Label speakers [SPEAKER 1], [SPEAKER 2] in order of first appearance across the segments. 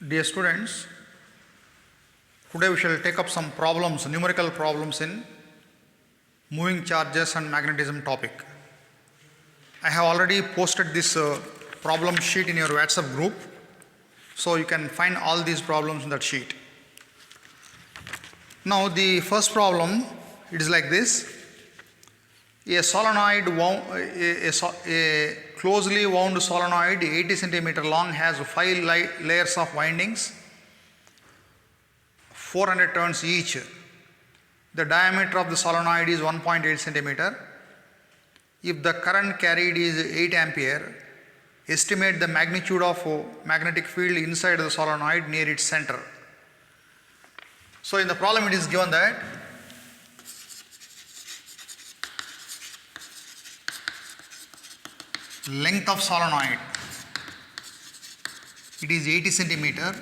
[SPEAKER 1] Dear students, today we shall take up some problems, numerical problems in moving charges and magnetism topic. I have already posted this problem sheet in your WhatsApp group, so you can find all these problems in that sheet. Now the first problem, it is like this. A closely wound solenoid 80 centimeter long has 5 layers of windings, 400 turns each. The diameter of the solenoid is 1.8 centimeter. If the current carried is 8 ampere, estimate the magnitude of magnetic field inside the solenoid near its center. So in the problem it is given that length of solenoid, it is 80 centimeter,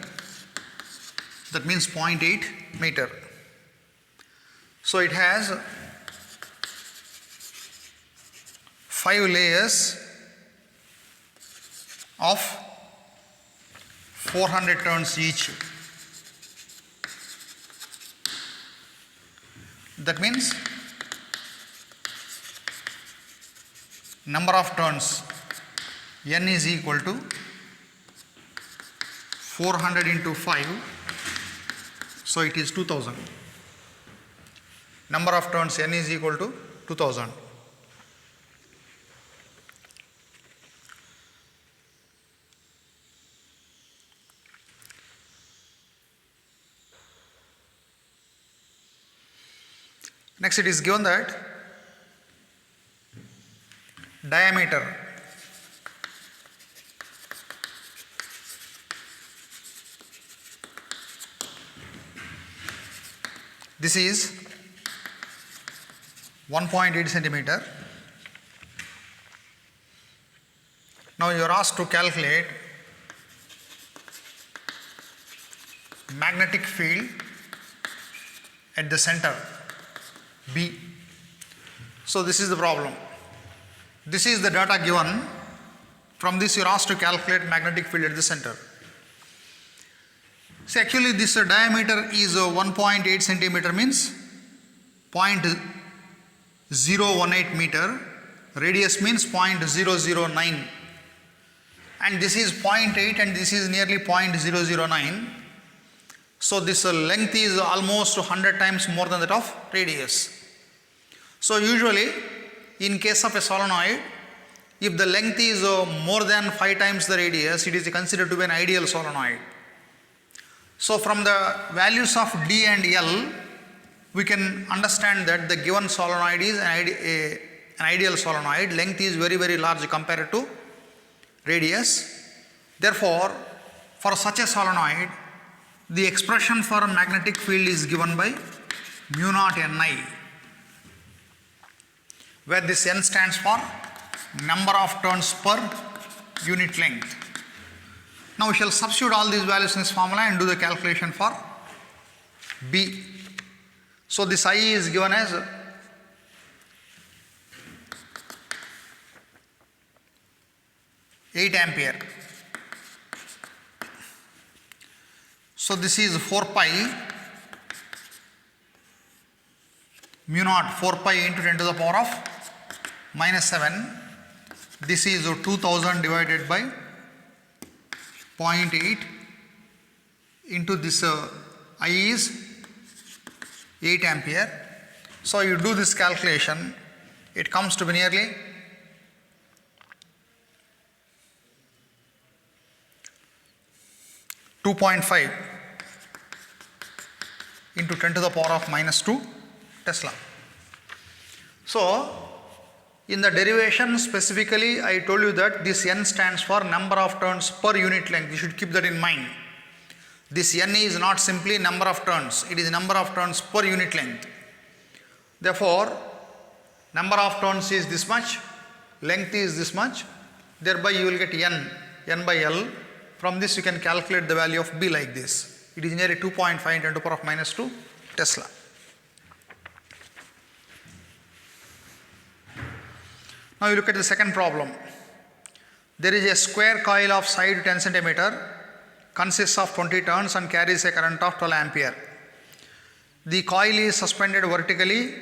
[SPEAKER 1] that means 0.8 meter. So it has 5 layers of 400 turns each. That means number of turns n is equal to 400 into 5, so it is 2000. Number of turns n is equal to 2000. Next it is given that diameter, this is 1.8 centimeter. Now you are asked to calculate magnetic field at the center B. So this is the problem. This is the data given. From this you are asked to calculate magnetic field at the center. See, actually this diameter is 1.8 centimeter, means 0.018 meter. Radius means 0.009. And this is 0.8 and this is nearly 0.009. So this length is almost 100 times more than that of radius. So usually in case of a solenoid, if the length is more than 5 times the radius, it is considered to be an ideal solenoid. So from the values of D and L, we can understand that the given solenoid is an ideal solenoid. Length is very, very large compared to radius. Therefore, for such a solenoid, the expression for a magnetic field is given by mu naught Ni, where this N stands for number of turns per unit length. Now we shall substitute all these values in this formula and do the calculation for B. So this I is given as 8 ampere. So this is 4 pi mu naught 4 pi into 10 to the power of -7. This is 2000 divided by 0.8 into this I is 8 ampere. So you do this calculation, it comes to be nearly 2.5 into 10 to the power of -2 Tesla. So in the derivation specifically I told you that this N stands for number of turns per unit length. You should keep that in mind. This N is not simply number of turns, it is number of turns per unit length. Therefore, number of turns is this much, length is this much, thereby you will get N by L. From this you can calculate the value of B like this. It is nearly 2.5 into 10 to the power of -2 Tesla. Now you look at the second problem. There is a square coil of side 10 centimeter consists of 20 turns and carries a current of 12 ampere. The coil is suspended vertically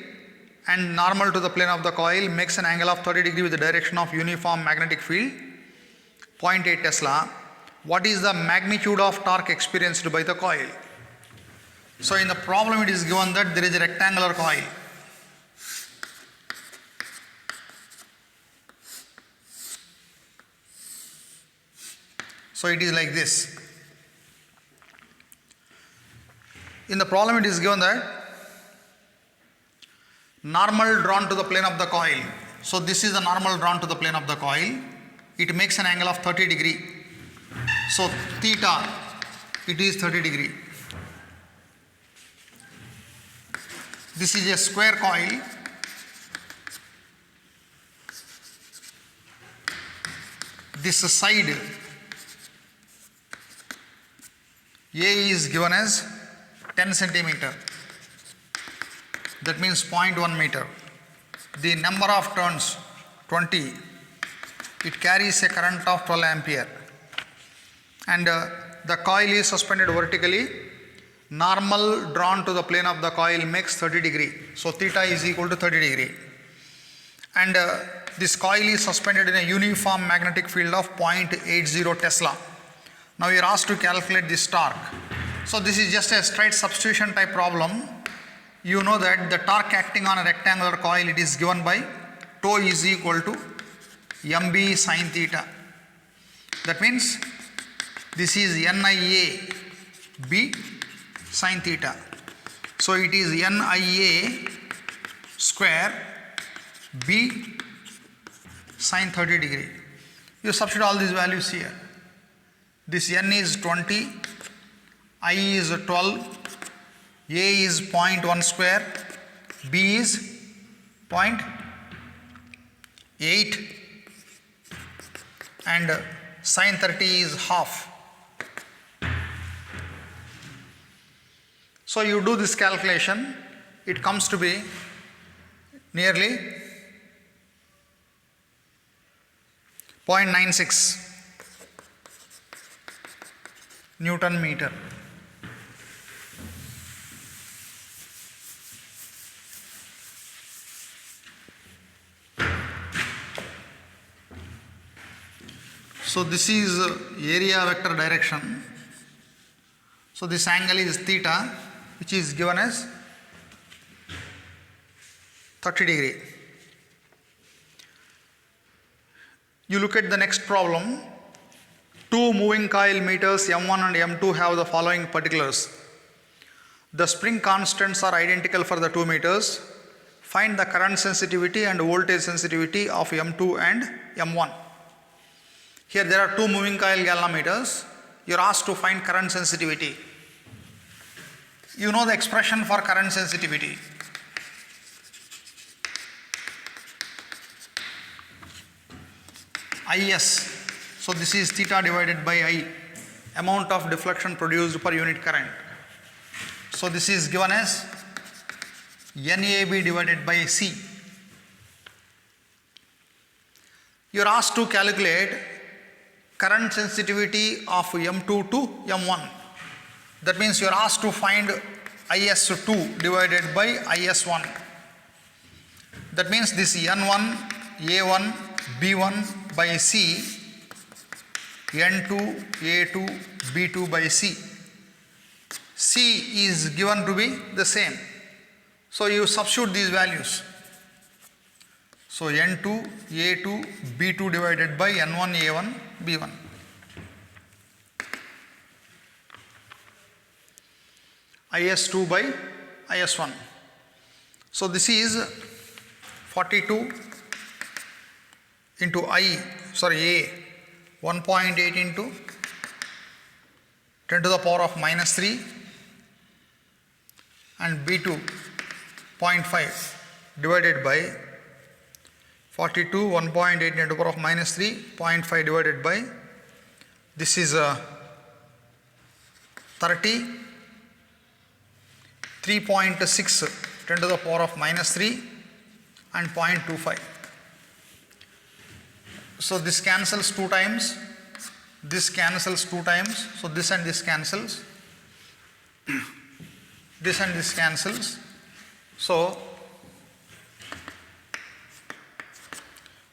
[SPEAKER 1] and normal to the plane of the coil, makes an angle of 30 degree with the direction of uniform magnetic field, 0.8 Tesla. What is the magnitude of torque experienced by the coil? So in the problem it is given that there is a rectangular coil. So it is like this. In the problem it is given that normal drawn to the plane of the coil. So this is the normal drawn to the plane of the coil. It makes an angle of 30 degree. So theta, it is 30 degree. This is a square coil. This side A is given as 10 centimeter. That means 0.1 meter. The number of turns 20. It carries a current of 12 ampere. And the coil is suspended vertically. Normal drawn to the plane of the coil makes 30 degree. So theta is equal to 30 degree. And this coil is suspended in a uniform magnetic field of 0.80 Tesla. Now you are asked to calculate this torque. So this is just a straight substitution type problem. You know that the torque acting on a rectangular coil, it is given by tau is equal to mb sin theta. That means this is NIA B sin theta. So it is NIA square B sin 30 degree. You substitute all these values here. This N is 20, I is 12, A is 0.1 square, B is 0.8 and sin 30 is half. So you do this calculation, it comes to be nearly 0.96 Newton meter. So this is area vector direction. So this angle is theta, which is given as 30 degree. You look at the next problem. Two moving coil meters M1 and M2 have the following particulars. The spring constants are identical for the 2 meters. Find the current sensitivity and voltage sensitivity of M2 and M1. Here there are two moving coil galvanometers. You are asked to find current sensitivity. You know the expression for current sensitivity. IS. So this is theta divided by I, amount of deflection produced per unit current. So this is given as NAB divided by C. You are asked to calculate current sensitivity of M2 to M1. That means you are asked to find IS2 divided by IS1. That means this N1, A1, B1 by C, N2, A2, B2 by C. C is given to be the same. So you substitute these values. So N2, A2, B2 divided by N1, A1, B1. IS2 by IS1. So this is 42 into A, 1.8 into 10 to the power of minus 3 and B2 0.5 divided by 42 1.8 into the power of minus 3 0.5 divided by this is 30 3.6 10 to the power of minus 3 and 0.25. So this cancels 2 times, this cancels 2 times, so this and this cancels, this and this cancels, so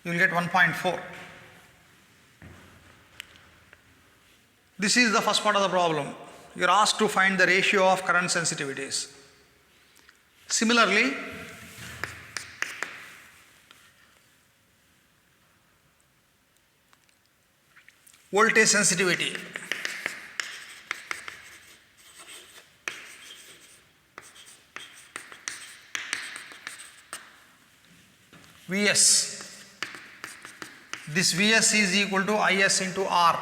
[SPEAKER 1] you will get 1.4. This is the first part of the problem. You are asked to find the ratio of current sensitivities. Similarly, voltage sensitivity. Vs. This Vs is equal to Is into R.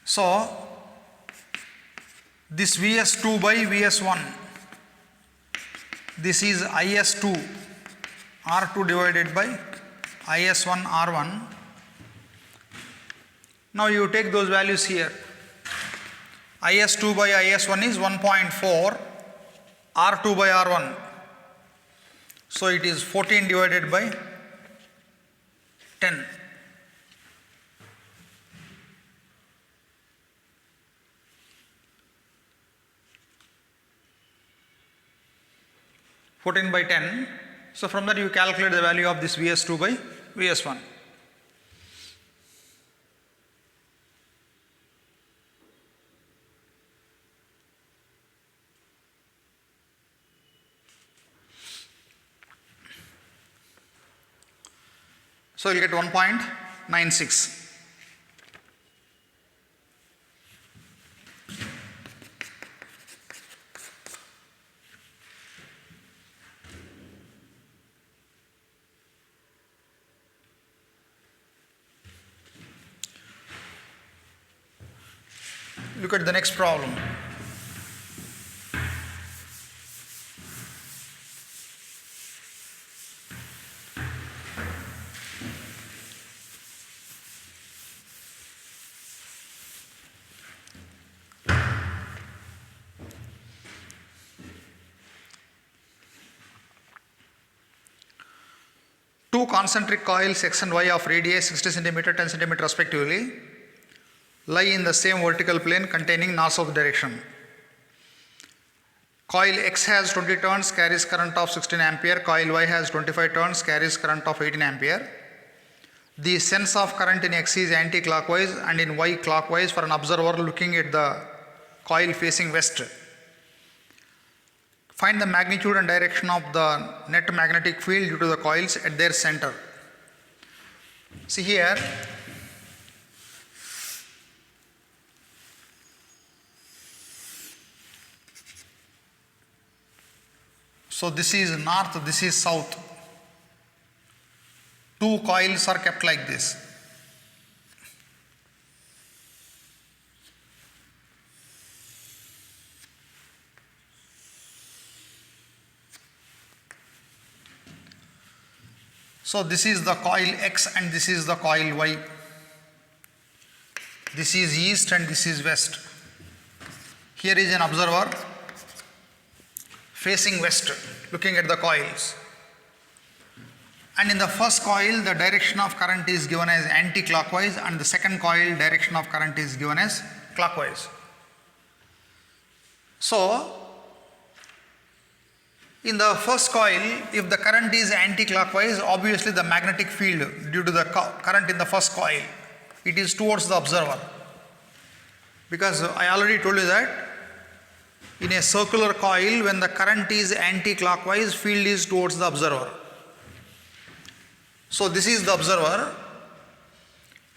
[SPEAKER 1] So, this Vs2 by Vs1, this is Is2 R2 divided by Is1 R1. Now you take those values here. Is2 by Is1 is 1.4, R2 by R1. So it is 14 divided by 10. by 10. So from that you calculate the value of this Vs2 by Vs1. So you will get 1.96. Look at the next problem. Two concentric coils X and Y of radius 60 cm, 10 cm respectively lie in the same vertical plane containing north-south direction. Coil X has 20 turns, carries current of 16 ampere. Coil Y has 25 turns, carries current of 18 ampere. The sense of current in X is anti-clockwise and in Y clockwise for an observer looking at the coil facing west. Find the magnitude and direction of the net magnetic field due to the coils at their center. See here, so this is north, this is south. Two coils are kept like this. So this is the coil X and this is the coil Y. This is east and this is west. Here is an observer facing west, looking at the coils. And in the first coil, the direction of current is given as anti-clockwise, and the second coil, direction of current is given as clockwise. So, in the first coil, if the current is anti-clockwise, obviously the magnetic field due to the current in the first coil, it is towards the observer. Because I already told you that in a circular coil, when the current is anti-clockwise, field is towards the observer. So this is the observer.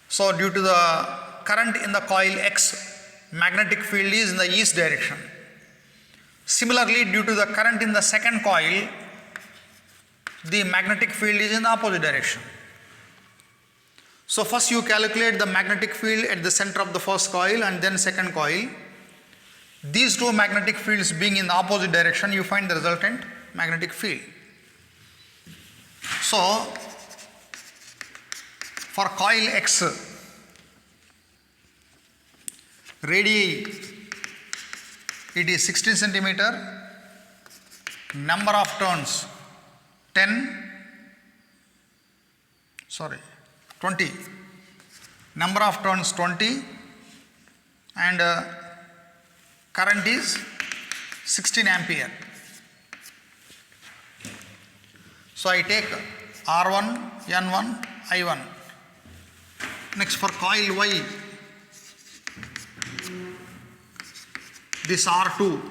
[SPEAKER 1] So due to the current in the coil X, magnetic field is in the east direction. Similarly, due to the current in the second coil, the magnetic field is in the opposite direction. So first you calculate the magnetic field at the center of the first coil and then second coil. These two magnetic fields being in the opposite direction, you find the resultant magnetic field. So for coil X, radii, it is 16 centimeter, number of turns 20. number of turns 20, and current is 16 ampere. So I take R1, N1, I1. Next for coil Y, this R2,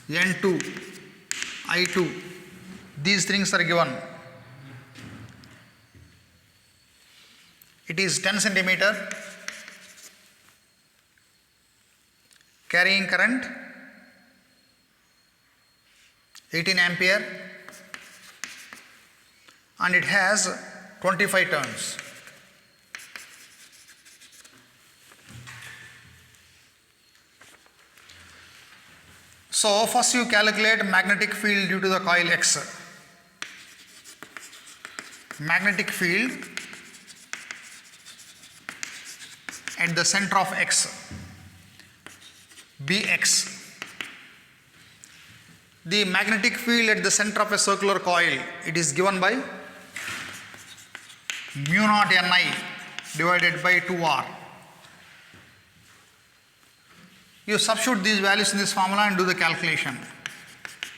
[SPEAKER 1] N2, I2, these things are given. It is 10 centimeter, carrying current 18 ampere, and it has 25 turns. So first you calculate magnetic field due to the coil X. Magnetic field at the center of X, Bx. The magnetic field at the center of a circular coil, it is given by mu naught Ni divided by 2R. You substitute these values in this formula and do the calculation.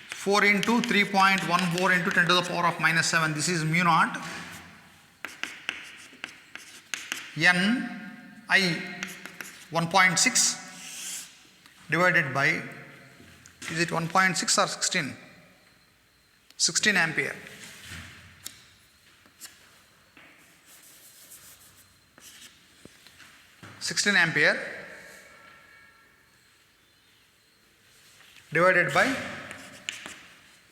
[SPEAKER 1] 4 into 3.14 into 10 to the power of minus 7. This is mu naught N I 1.6 divided by, is it 1.6 or 16? 16 ampere. Divided by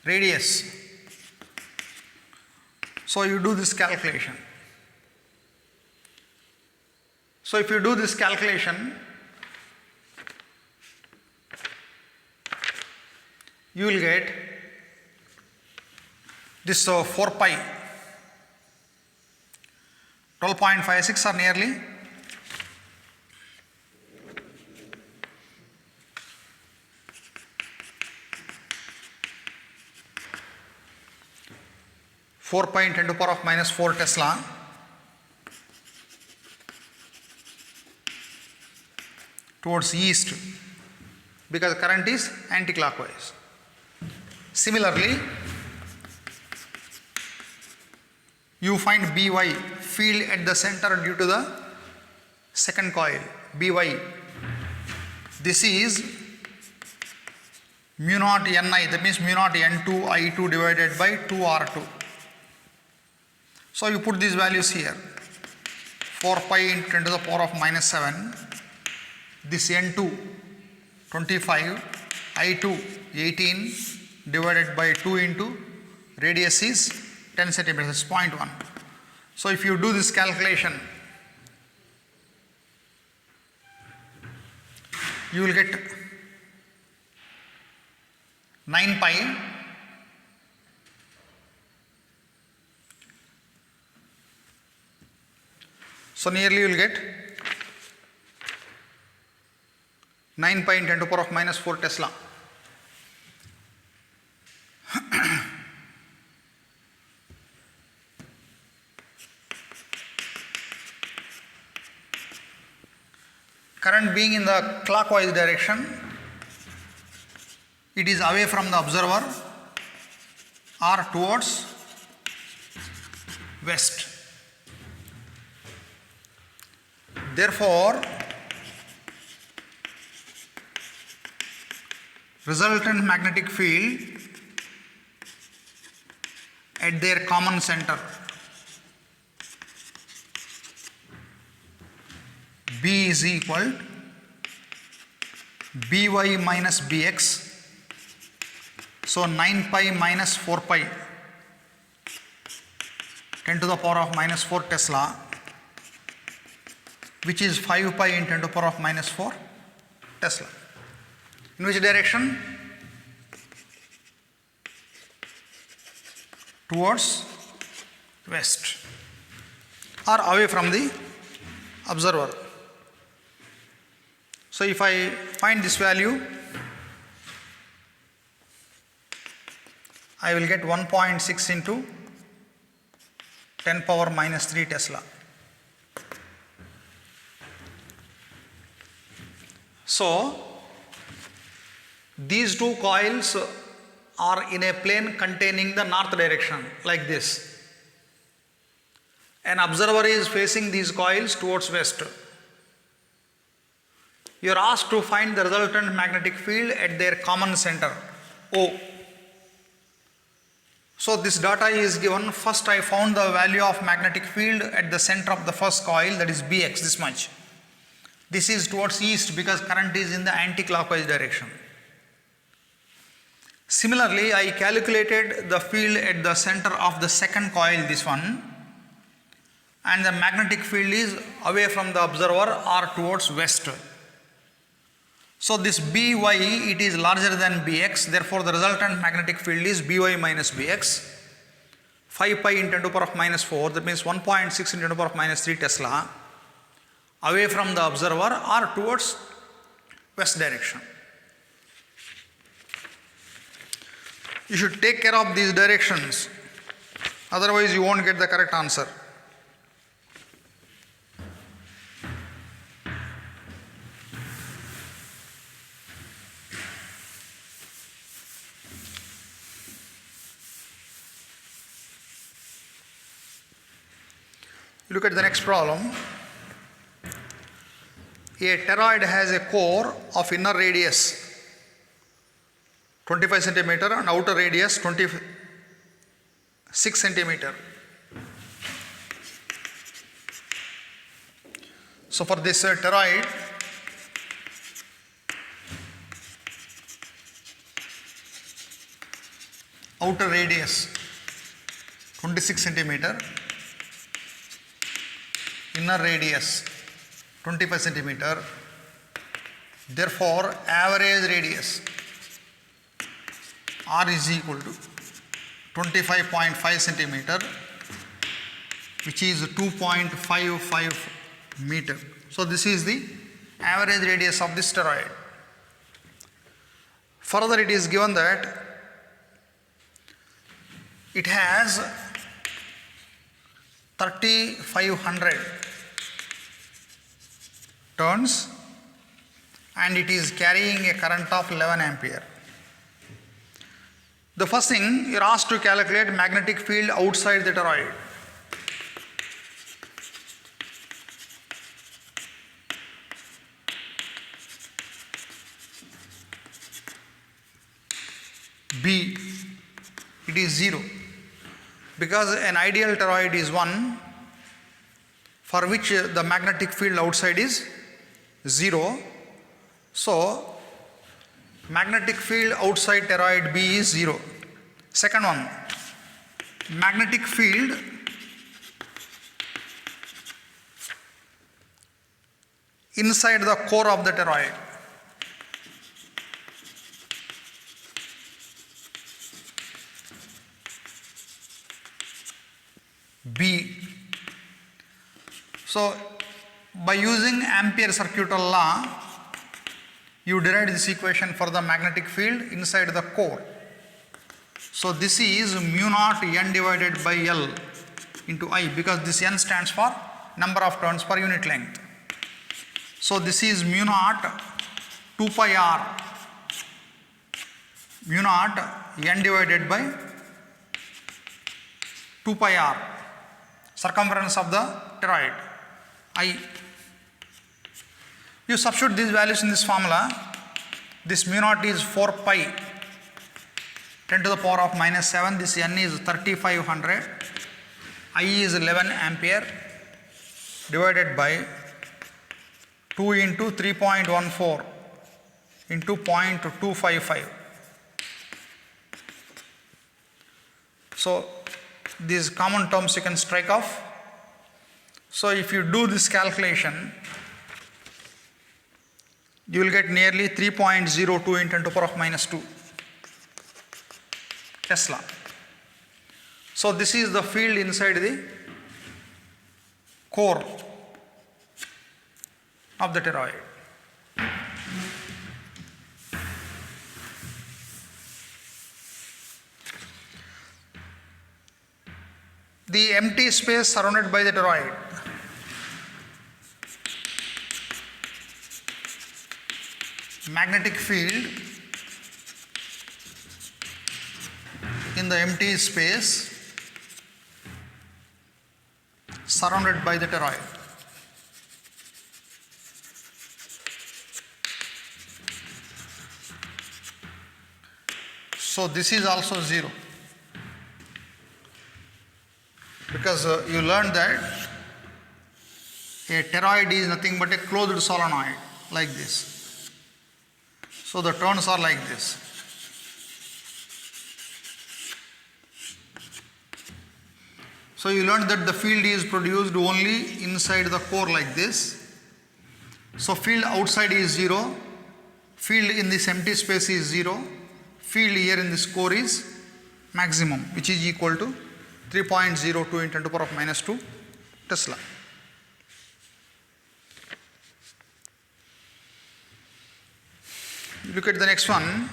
[SPEAKER 1] radius. So you do this calculation. So if you do this calculation, you will get this 4 pi, 12.56 or nearly 4 pi in 10 to the power of minus 4 Tesla towards east, because current is anti-clockwise. Similarly, you find By, field at the center due to the second coil, By. This is mu naught Ni, that means mu naught N2 I2 divided by 2R2. So you put these values here. 4 pi into 10 to the power of minus 7. This N2 25, I2 18 divided by 2 into radius is 10 centimeters, 0.1. So if you do this calculation, you will get 9 pi so nearly you will get 9 pi in 10 to the power of minus 4 Tesla. Current being in the clockwise direction, it is away from the observer or towards west. Therefore, resultant magnetic field at their common center, B is equal By minus Bx. So 9 pi minus 4 pi 10 to the power of minus 4 Tesla, which is 5 pi in 10 to the power of minus 4 Tesla. In which direction? Towards west or away from the observer. So if I find this value, I will get 1.6 into 10 power minus 3 Tesla. So these two coils are in a plane containing the north direction like this. An observer is facing these coils towards west. You are asked to find the resultant magnetic field at their common center, O. So this data is given. First I found the value of magnetic field at the center of the first coil, that is Bx, this much. This is towards east because current is in the anti-clockwise direction. Similarly, I calculated the field at the center of the second coil, this one, and the magnetic field is away from the observer or towards west. So this By, it is larger than Bx, therefore the resultant magnetic field is By minus Bx, 5 pi into 10 to the power of minus 4, that means 1.6 into 10 to the power of minus 3 Tesla, away from the observer or towards west direction. You should take care of these directions, otherwise you won't get the correct answer. Look at the next problem. A toroid has a core of inner radius 25 centimeter and outer radius 26 centimeter. So for this toroid, outer radius 26 centimeter, inner radius 25 centimeter, therefore average radius R is equal to 25.5 centimeter, which is 2.55 meter. So this is the average radius of this toroid. Further, it is given that it has 3500 turns and it is carrying a current of 11 ampere. The first thing, you are asked to calculate magnetic field outside the toroid. B, it is 0, because an ideal toroid is one for which the magnetic field outside is 0. So magnetic field outside toroid B is 0. Second one, magnetic field inside the core of the toroid. B. So by using Ampere circuital law, you derived this equation for the magnetic field inside the core. So this is mu naught n divided by L into I, because this n stands for number of turns per unit length. So this is mu naught 2 pi r, mu naught n divided by 2 pi r, circumference of the toroid I. You substitute these values in this formula. This mu naught is 4 pi 10 to the power of minus 7. This n is 3500. I is 11 ampere divided by 2 into 3.14 into 0.255. So these common terms you can strike off. So if you do this calculation, you will get nearly 3.02 into 10 to the power of minus 2 Tesla. So this is the field inside the core of the toroid. The empty space surrounded by the toroid. magnetic field in the empty space surrounded by the toroid. So this is also 0, because you learned that a toroid is nothing but a closed solenoid like this. So the turns are like this. So you learned that the field is produced only inside the core like this. So field outside is 0, field in this empty space is 0, field here in this core is maximum, which is equal to 3.02 into 10 to the power of minus 2 Tesla. Look at the next one.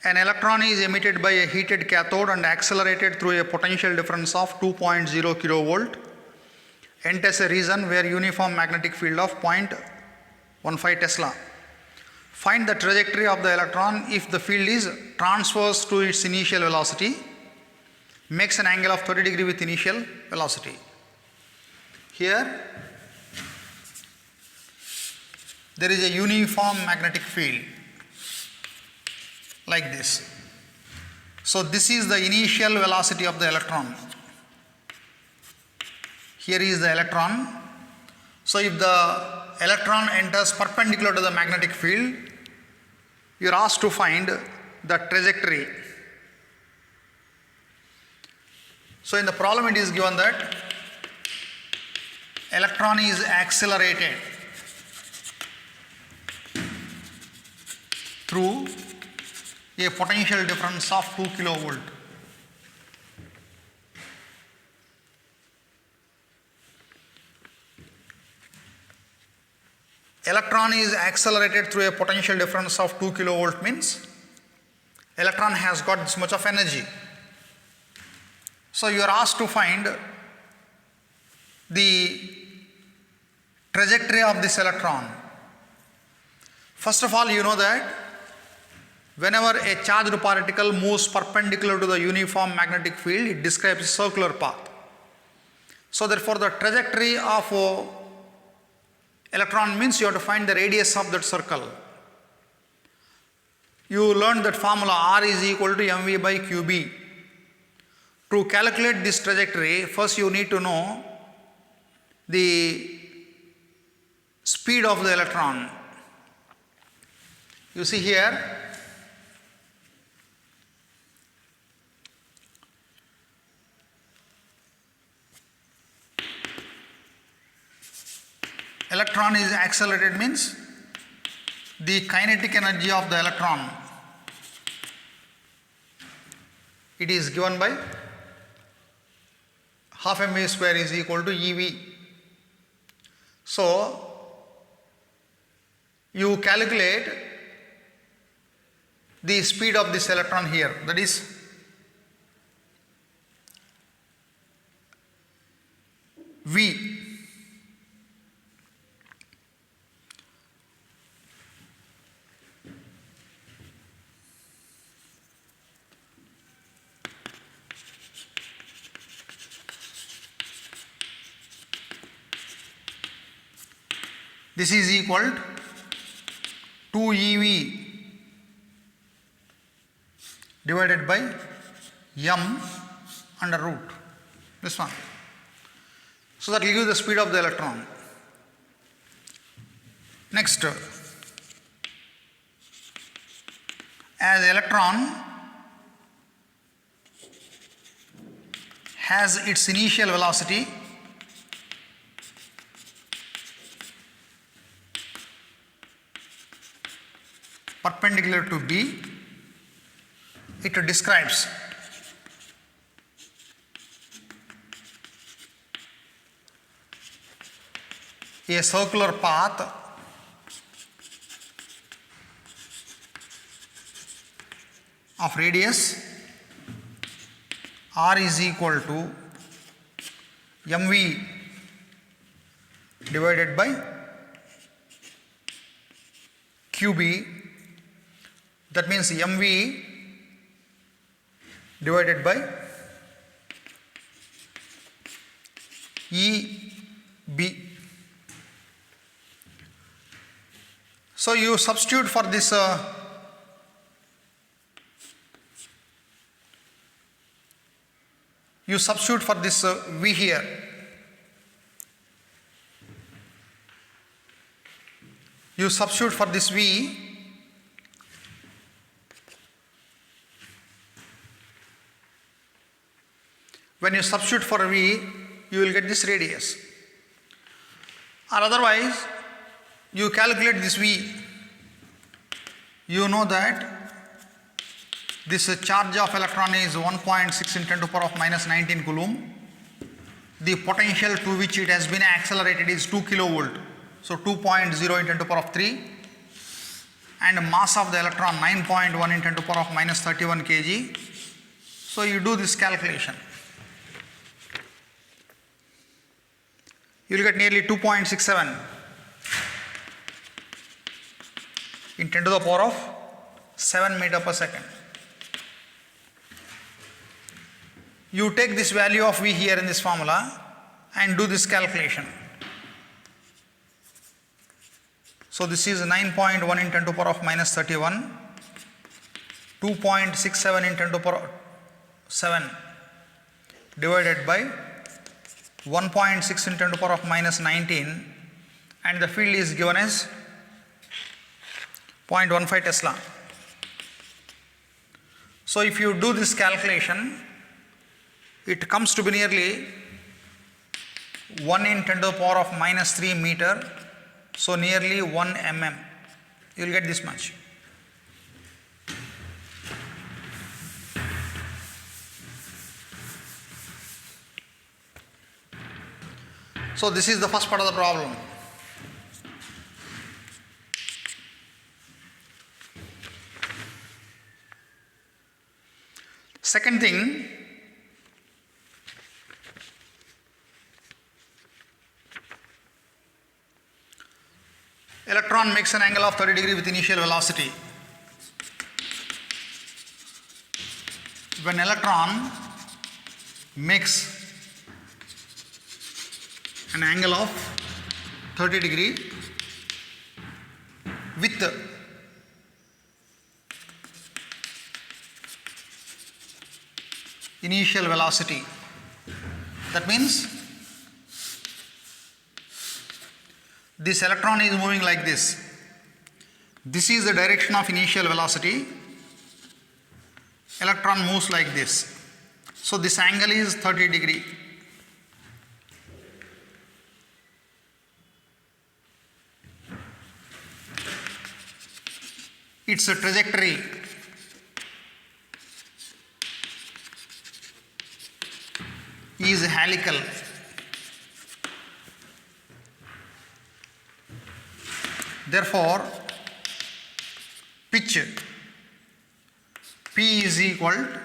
[SPEAKER 1] An electron is emitted by a heated cathode and accelerated through a potential difference of 2.0 kilovolt enters a region where uniform magnetic field of 0.15 Tesla. Find the trajectory of the electron if the field is transverse to its initial velocity, makes an angle of 30 degrees with initial velocity. Here there is a uniform magnetic field like this. So this is the initial velocity of the electron. Here is the electron. So if the electron enters perpendicular to the magnetic field, you are asked to find the trajectory. So in the problem it is given that electron is accelerated through a potential difference of 2 kilovolt. Electron is accelerated through a potential difference of 2 kilovolt means electron has got this much of energy. So you are asked to find the trajectory of this electron. First of all, you know that whenever a charged particle moves perpendicular to the uniform magnetic field, it describes a circular path. So therefore the trajectory of electron means you have to find the radius of that circle. You learned that formula R is equal to mv by qb. To calculate this trajectory, first you need to know the speed of the electron. You see here, electron is accelerated means the kinetic energy of the electron, it is given by half mv square is equal to ev. So you calculate the speed of this electron here, that is v. This is equal to 2 EV divided by m under root, this one. So that will give you the speed of the electron. Next, as electron has its initial velocity perpendicular to B, it describes a circular path of radius r is equal to mv divided by qb, that means mv divided by EB. So you substitute for this V here. You substitute for this V. When you substitute for V, you will get this radius. Or otherwise, you calculate this V. You know that this charge of electron is 1.6 in 10 to the power of minus 19 coulomb. The potential to which it has been accelerated is 2 kilovolt. So 2.0 in 10 to the power of 3. And mass of the electron 9.1 in 10 to the power of minus 31 kg. So you do this calculation. You will get nearly 2.67 in 10 to the power of 7 meter per second. You take this value of V here in this formula and do this calculation. So this is 9.1 in 10 to the power of minus 31, 2.67 in 10 to the power of 7 divided by 1.6 in 10 to the power of minus 19, and the field is given as 0.15 Tesla. So if you do this calculation, it comes to be nearly 1 in 10 to the power of minus 3 meter, so nearly 1 mm. You will get this much. So this is the first part of the problem. Second thing, electron makes an angle of 30 degree with initial velocity. When electron makes an angle of 30 degree with initial velocity, that means this electron is moving like this. This is the direction of initial velocity. Electron moves like this. So this angle is 30 degree. Its trajectory is helical. Therefore, pitch P is equal to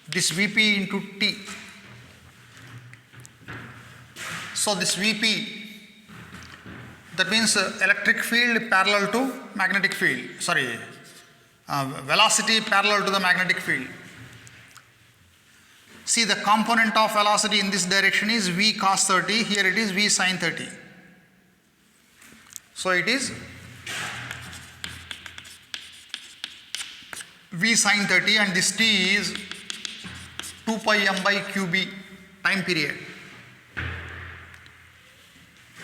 [SPEAKER 1] this Vp into T. So this Vp, that means electric field parallel to magnetic field, velocity parallel to the magnetic field. See, the component of velocity in this direction is V cos 30, here it is V sin 30. So it is V sin 30 and this T is 2 pi m by qb time period.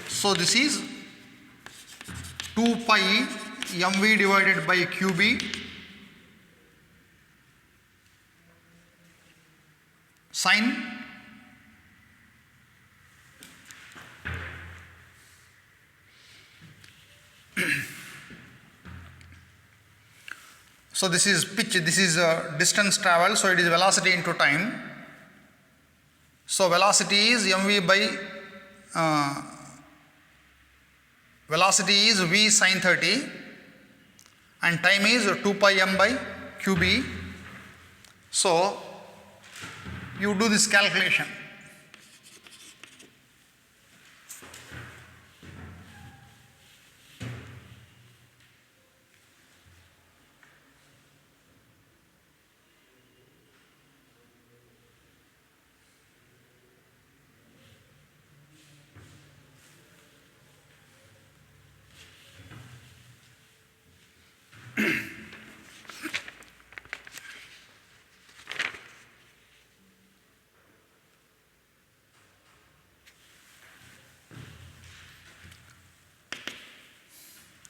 [SPEAKER 1] So this is 2 pi mv divided by qb sin so this is pitch, this is distance travel, so it is velocity into time. So velocity is mv by velocity is v sin 30 and time is 2 pi m by qb. So you do this calculation.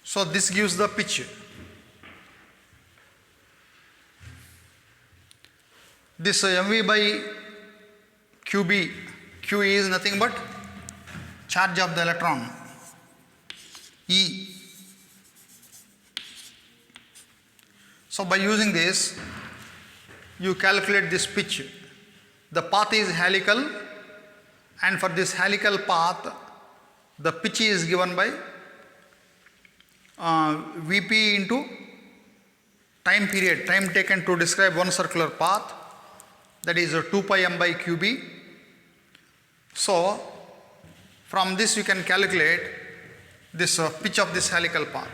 [SPEAKER 1] So this gives the pitch. This mv by qb, q is nothing but charge of the electron, E. So by using this, you calculate this pitch. The path is helical, and for this helical path, the pitch is given by Vp into time period, time taken to describe one circular path, that is 2 pi m by qb. So from this you can calculate this pitch of this helical path.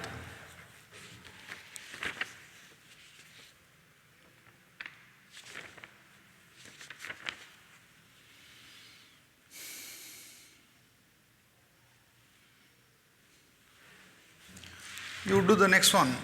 [SPEAKER 1] You do the next one.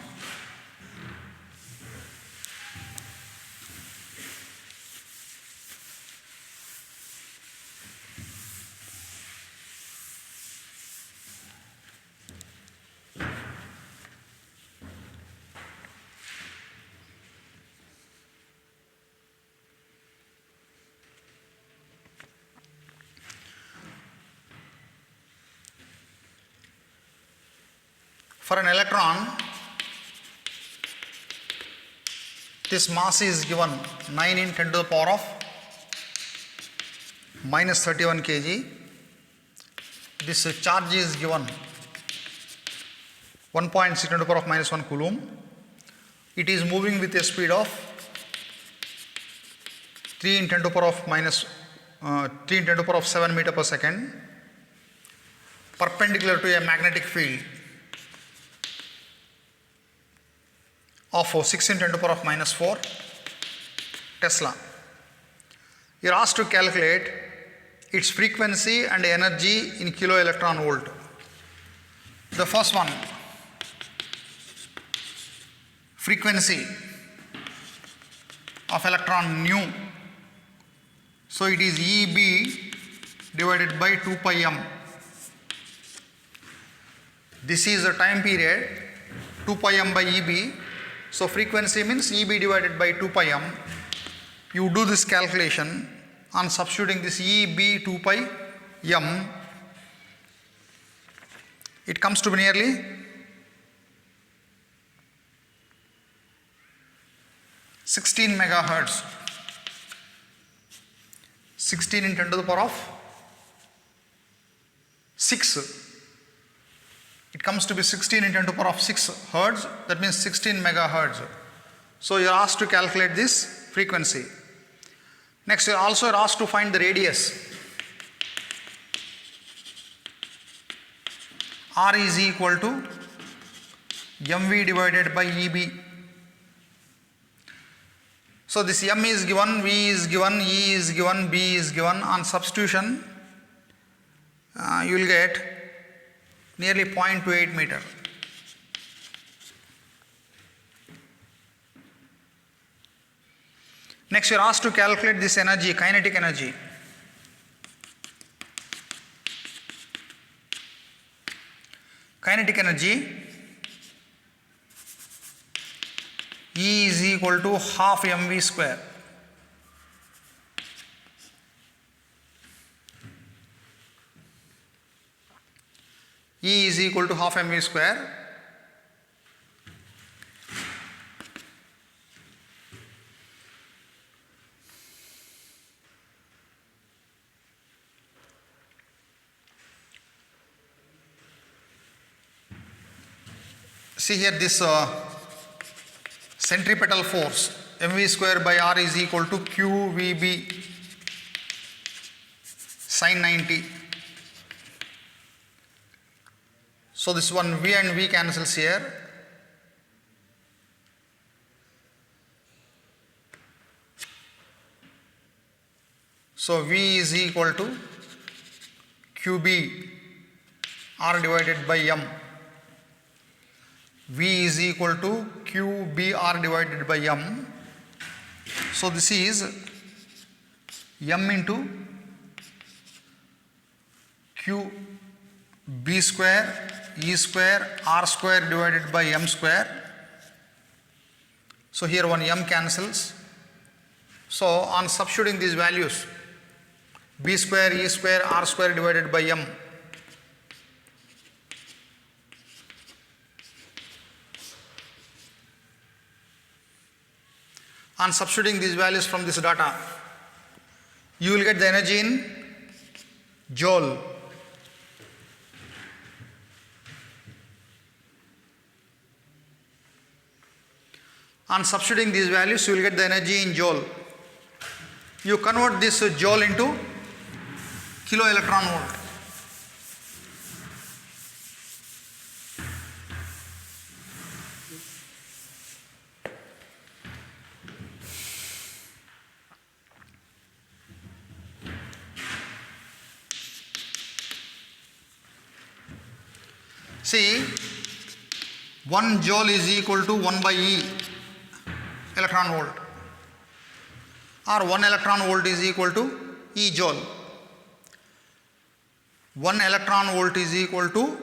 [SPEAKER 1] For an electron, this mass is given 9 in 10 to the power of minus 31 kg. This charge is given 1.6 10 to the power of minus 1 coulomb. It is moving with a speed of 3 in 10 to the power of minus 3 in 10 to the power of 7 meter per second, perpendicular to a magnetic field of 6 in 10 to the power of minus 4 Tesla. You are asked to calculate its frequency and energy in kilo electron volt. The first one, frequency of electron nu. So it is EB divided by 2 pi m. This is the time period, 2 pi m by EB. So frequency means EB divided by 2 pi m. You do this calculation on substituting this EB 2 pi m. It comes to be nearly 16 megahertz. 16 in 10 to the power of 6. It comes to be 16 in 10 to the power of 6 hertz, that means 16 megahertz. So you are asked to calculate this frequency. Next, you are also asked to find the radius. R is equal to mv divided by EB. So this m is given, v is given, E is given, B is given. On substitution, you will get nearly 0.28 meter. Next, you are asked to calculate this energy, kinetic energy. Kinetic energy, E is equal to half mv square. E is equal to half mv square. See here, this centripetal force mv square by r is equal to qvb sin 90. So this one v and v cancels here. So v is equal to qb r divided by m. V is equal to qbr divided by m. So this is m into q b square e square r square divided by m square. So here one m cancels. So on substituting these values, b square e square r square divided by m, on substituting these values from this data, you will get the energy in joule. On substituting these values, you will get the energy in joule. You convert this joule into kilo electron volt. See, 1 joule is equal to 1 by E electron volt, or 1 electron volt is equal to E joule. 1 electron volt is equal to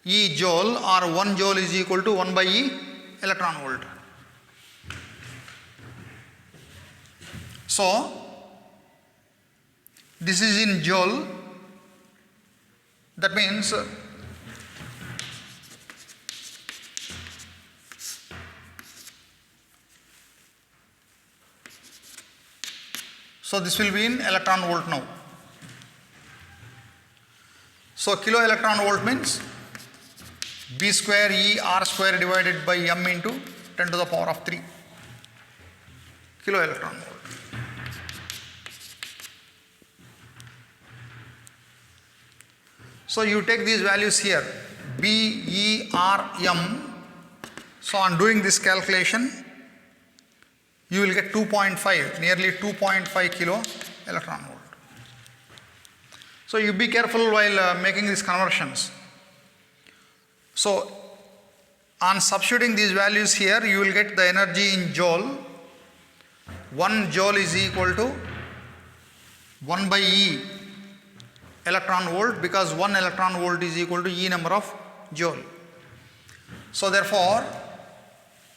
[SPEAKER 1] E joule, or 1 joule is equal to 1 by E electron volt. So this is in joule. That means so this will be in electron volt now. So kilo electron volt means b square e r square divided by m into 10 to the power of 3 kilo electron volt. So you take these values here, b, e, r, m. So on doing this calculation, you will get 2.5, nearly 2.5 kilo electron volt. So you be careful while making these conversions. So on substituting these values here, you will get the energy in joule. 1 joule is equal to 1 by E electron volt, because 1 electron volt is equal to E number of joule. So therefore,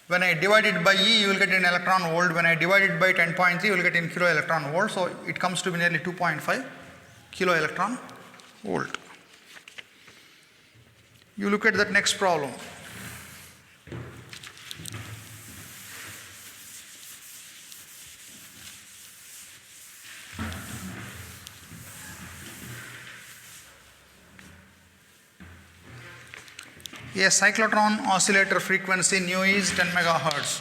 [SPEAKER 1] when I divide it by E, you will get in electron volt. When I divide it by 10.3, you will get in kilo electron volt. So it comes to be nearly 2.5 kilo electron volt. You look at that next problem. A cyclotron oscillator frequency nu is 10 megahertz.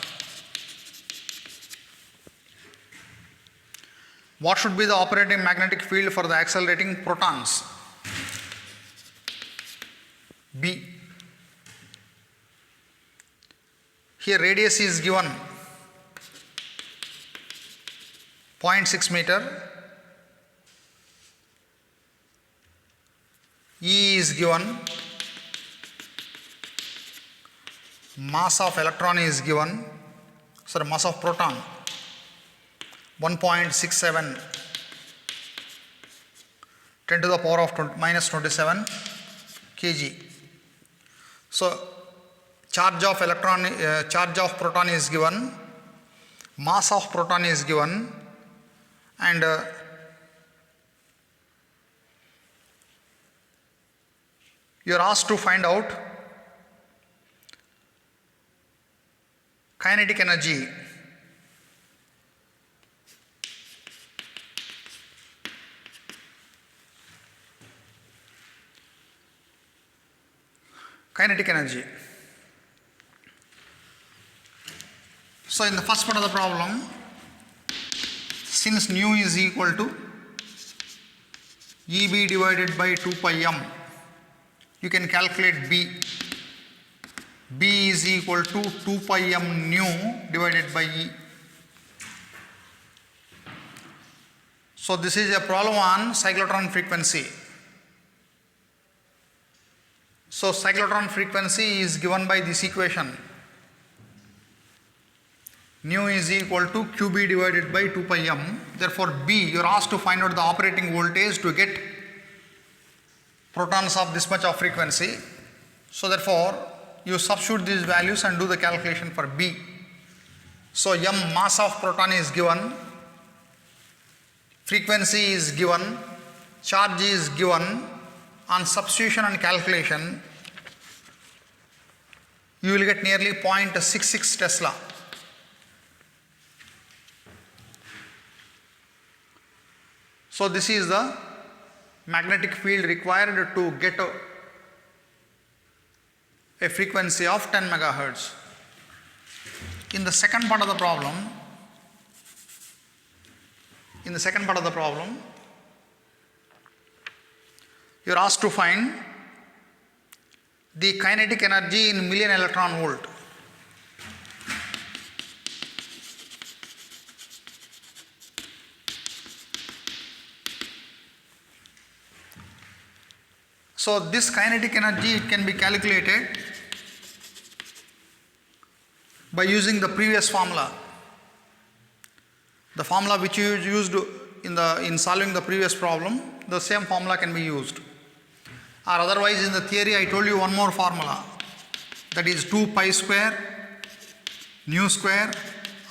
[SPEAKER 1] What should be the operating magnetic field for the accelerating protons? B. Here radius is given 0.6 meter. E is given. Mass of electron is given, mass of proton 1.67 10 to the power of minus 27 kg. So charge of proton is given, mass of proton is given, and you are asked to find out kinetic energy. Kinetic energy. So in the first part of the problem, since nu is equal to EB divided by 2 pi m, you can calculate B. B is equal to 2 pi m nu divided by E. So this is a problem on cyclotron frequency. So cyclotron frequency is given by this equation. Nu is equal to QB divided by 2 pi m. Therefore B, you are asked to find out the operating voltage to get protons of this much of frequency. So therefore you substitute these values and do the calculation for B. So m, mass of proton is given, frequency is given, charge is given. On substitution and calculation, you will get nearly 0.66 Tesla. So this is the magnetic field required to get a frequency of 10 megahertz. In the second part of the problem, you are asked to find the kinetic energy in million electron volt. So this kinetic energy, it can be calculated by using the previous formula. The formula which you used in solving the previous problem, the same formula can be used. Or otherwise, in the theory I told you one more formula, that is 2 pi square nu square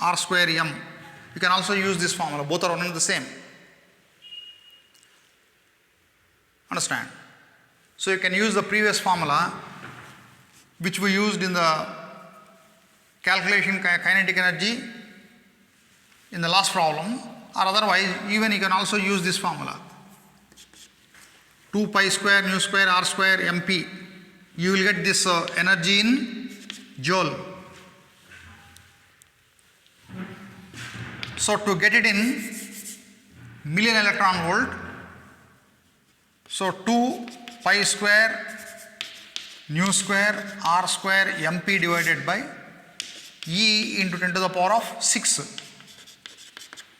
[SPEAKER 1] r square m. You can also use this formula, both are one and the same. Understand? So you can use the previous formula which we used in the calculation kinetic energy in the last problem, or otherwise even you can also use this formula 2 pi square nu square r square mp. You will get this energy in joule. So to get it in million electron volt, so 2 pi square nu square r square mp divided by E into 10 to the power of 6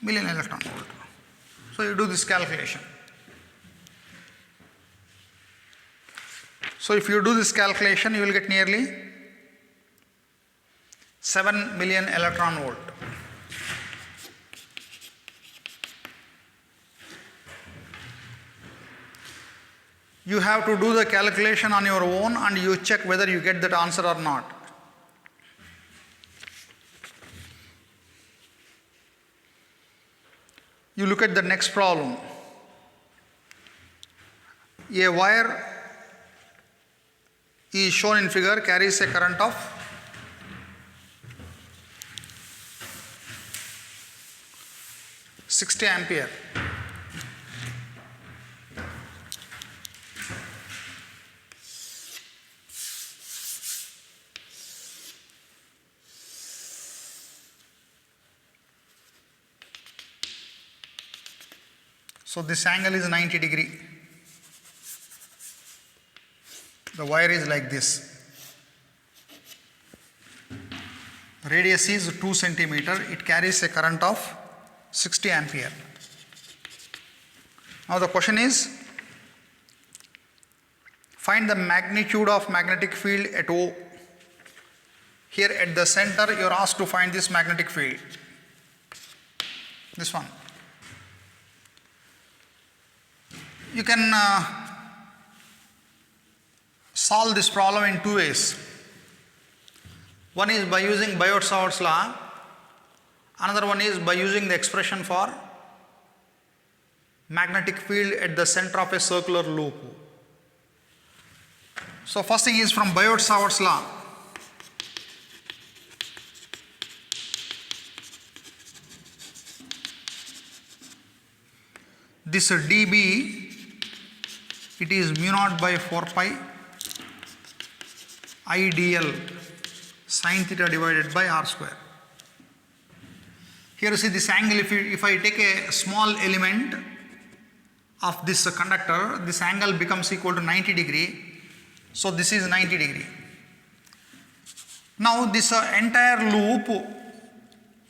[SPEAKER 1] million electron volt. So you do this calculation. So if you do this calculation, you will get nearly 7 million electron volt. You have to do the calculation on your own and you check whether you get that answer or not. You look at the next problem. A wire is shown in figure, carries a current of 60 ampere. So this angle is 90 degree. The wire is like this. Radius is 2 centimeter. It carries a current of 60 ampere. Now the question is, find the magnitude of magnetic field at O. Here at the center you are asked to find this magnetic field. This one. You can solve this problem in two ways. One is by using Biot-Savart's law. Another one is by using the expression for magnetic field at the center of a circular loop. So first thing is from Biot-Savart's law. This dB, it is mu naught by 4 pi I dl sin theta divided by r square. Here you see this angle, if I take a small element of this conductor, this angle becomes equal to 90 degree. So this is 90 degree. Now this entire loop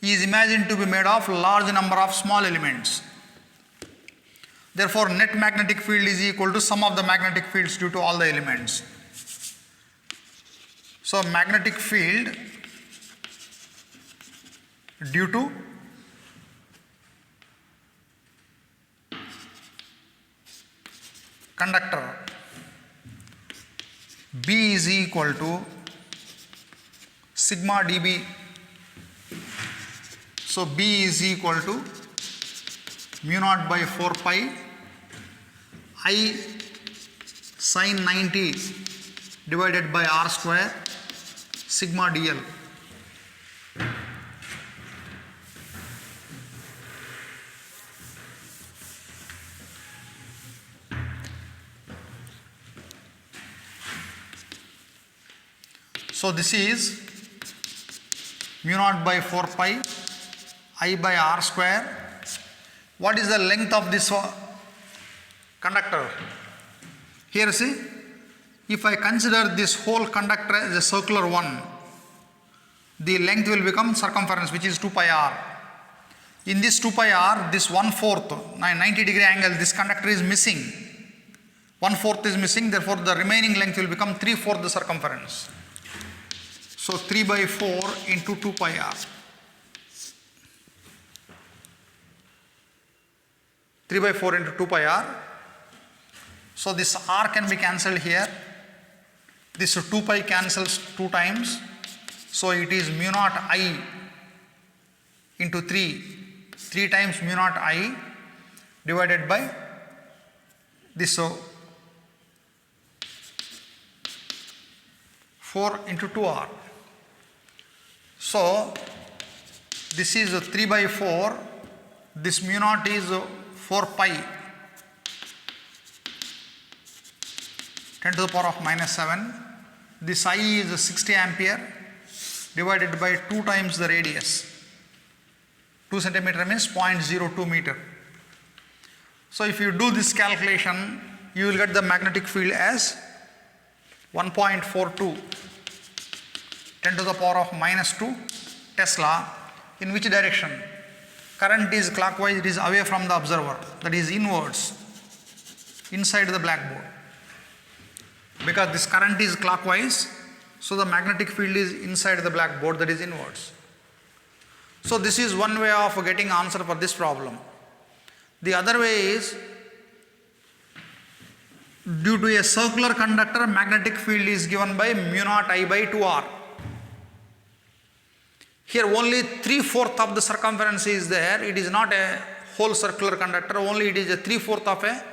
[SPEAKER 1] is imagined to be made of large number of small elements. Therefore, net magnetic field is equal to sum of the magnetic fields due to all the elements. So magnetic field due to conductor B is equal to sigma dB. So B is equal to mu naught by 4 pi I sin 90 divided by r square sigma dl. So this is mu naught by 4 pi I by r square. What is the length of this conductor? Here see, if I consider this whole conductor as a circular one, the length will become circumference, which is 2 pi r. In this 2 pi r, this 1/4 90 degree angle, this conductor is missing. 1/4 is missing, therefore the remaining length will become 3/4 the circumference. So 3 by 4 into 2 pi r. 3 by 4 into 2 pi r. So this r can be cancelled here. This 2 pi cancels 2 times. So it is mu naught I into 3. 3 times mu naught I divided by this 4 into 2r. So this is 3 by 4. This mu naught is 4 pi 10 to the power of minus 7. This I is 60 ampere divided by 2 times the radius. 2 centimeter means 0.02 meter. So if you do this calculation, you will get the magnetic field as 1.42 10 to the power of minus 2 Tesla. In which direction? Current is clockwise, it is away from the observer, that is inwards, inside the blackboard. Because this current is clockwise, so the magnetic field is inside the blackboard, that is inwards. So this is one way of getting answer for this problem. The other way is, due to a circular conductor, magnetic field is given by mu naught I by 2r. Here only 3/4 of the circumference is there. It is not a whole circular conductor, only it is a 3/4 of a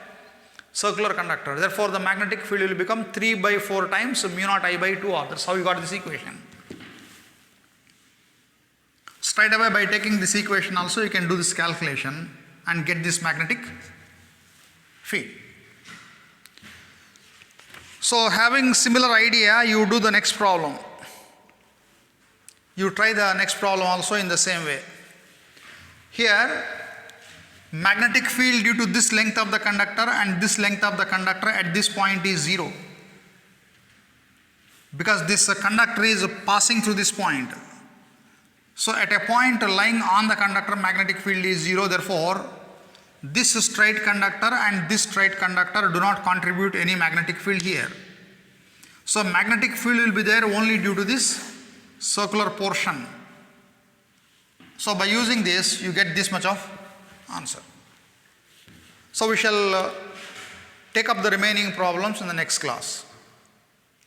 [SPEAKER 1] circular conductor. Therefore, the magnetic field will become 3 by 4 times mu naught I by 2r. That's how you got this equation. Straight away by taking this equation also you can do this calculation and get this magnetic field. So having similar idea, you do the next problem. You try the next problem also in the same way. Here, magnetic field due to this length of the conductor and this length of the conductor at this point is 0. Because this conductor is passing through this point. So at a point lying on the conductor, magnetic field is 0. Therefore, this straight conductor and this straight conductor do not contribute any magnetic field here. So magnetic field will be there only due to this circular portion. So by using this, you get this much of answer. So we shall take up the remaining problems in the next class.